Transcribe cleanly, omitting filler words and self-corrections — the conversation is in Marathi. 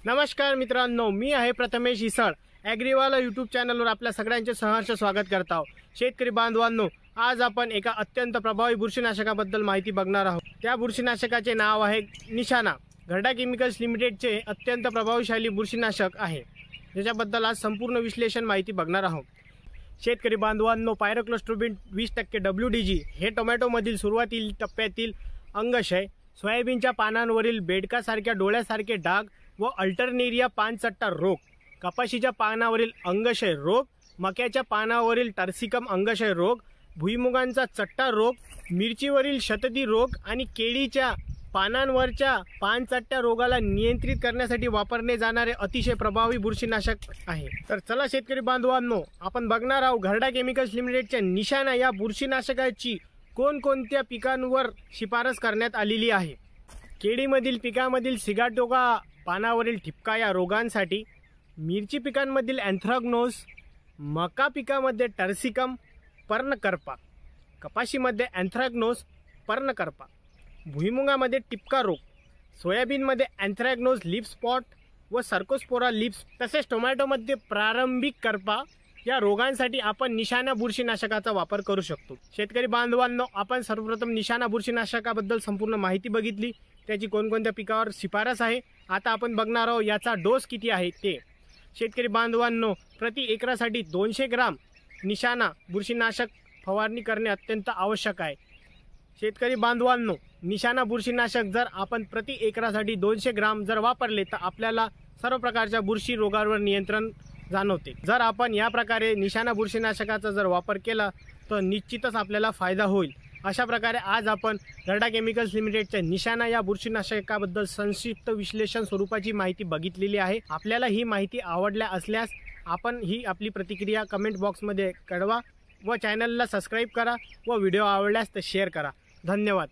नमस्कार मित्रांनो, मी आहे प्रथमेश इसळ। ॲग्रीवाला यूट्यूब चॅनलवर आपल्या सगळ्यांचे सहर्ष स्वागत करत आहोत। शेतकरी बांधवांनो, आज आपण एका अत्यंत प्रभावी बुरशीनाशकाबद्दल माहिती बघणार आहोत। त्या बुरशीनाशकाचे नाव आहे निशाणा। घरडा केमिकल्स लिमिटेडचे अत्यंत प्रभावशाली बुरशीनाशक आहे, ज्याच्याबद्दल आज संपूर्ण विश्लेषण माहिती बघणार आहोत। शेतकरी बांधवांनो, पायरोक्लोस्ट्रोबिन 20% WDG हे टोमॅटोमधील सुरुवातील टप्प्यातील अंगक्षय, सोयाबीनच्या पानांवरील बेडकासारख्या डोळ्यासारखे डाग व अल्टरनेरिया पानचट्टा रोग, कपाशीच्या पानावरील अंगक्षय रोग, मक्याच्या पानावरील टर्सिकम अंगक्षय रोग, भुईमुगांचा चट्टा रोग, मिरचीवरील शतदी रोग आणि केळीच्या पानांवरच्या पानचट्टा रोगाला नियंत्रित करण्यासाठी वापरले जाणारे अतिशय प्रभावी बुरशीनाशक आहे। तर चला शेतकरी बांधवांनो, आपण बघणार आहोत घरडा केमिकल्स लिमिटेडच्या निशाणा या बुरशीनाशकाची कोणकोणत्या पिकांवर शिफारस करण्यात आलेली आहे। केळीमधील पिकांमधील सिगाटोका पानावरील ठिपका या रोगांसाठी, मिरची पिकांमधील अँथ्रॅकनोज, मका पिकामध्ये टर्सिकम पर्णकरपा, कपाशीमध्ये अँथ्रॅकनोज पर्णकरपा, भुईमुगामध्ये टिपका रोग, सोयाबीनमध्ये अँथ्रॅकनोज लीफ स्पॉट व सर्कोस्पोरा लीफ, तसेच टोमॅटोमध्ये प्रारंभिक करपा या रोगांसाठी आपण निशाणा बुरशीनाशकाचा वापर करू शकतो। शेतकरी बांधवांनो, आपण सर्वप्रथम निशाणा बुरशीनाशकाबद्दल संपूर्ण माहिती बघितली, त्याची कोणकोणत्या पिकावर शिफारस आहे। आता आपण बघणार आहोत याचा डोस किती आहे ते। शेतकरी बांधवांनो, प्रति एकरासाठी 200 ग्राम निशाणा बुरशीनाशक फवारणी करणे अत्यंत आवश्यक आहे। शेतकरी बांधवांनो, निशाणा बुरशीनाशक जर आपण प्रति एकरासाठी 200 ग्राम जर वापरले तर आपल्याला सर्व प्रकारच्या बुरशी रोगांवर नियंत्रण जाणवते। जर आपण या प्रकारे निशाणा बुरशीनाशकाचा जर वापर केला तर निश्चितच आपल्याला फायदा होईल। अशा प्रकारे आज आपण घरडा केमिकल्स लिमिटेडच्या निशाणा या बुरशीनाशकाबद्दल संक्षिप्त विश्लेषण स्वरूपाची माहिती बघितलेली आहे। आपल्याला ही माहिती आवडल्या असल्यास आपण ही आपली प्रतिक्रिया कमेंट बॉक्समध्ये कळवा व चॅनलला सबस्क्राइब करा व व्हिडिओ आवडल्यास तर शेअर करा। धन्यवाद।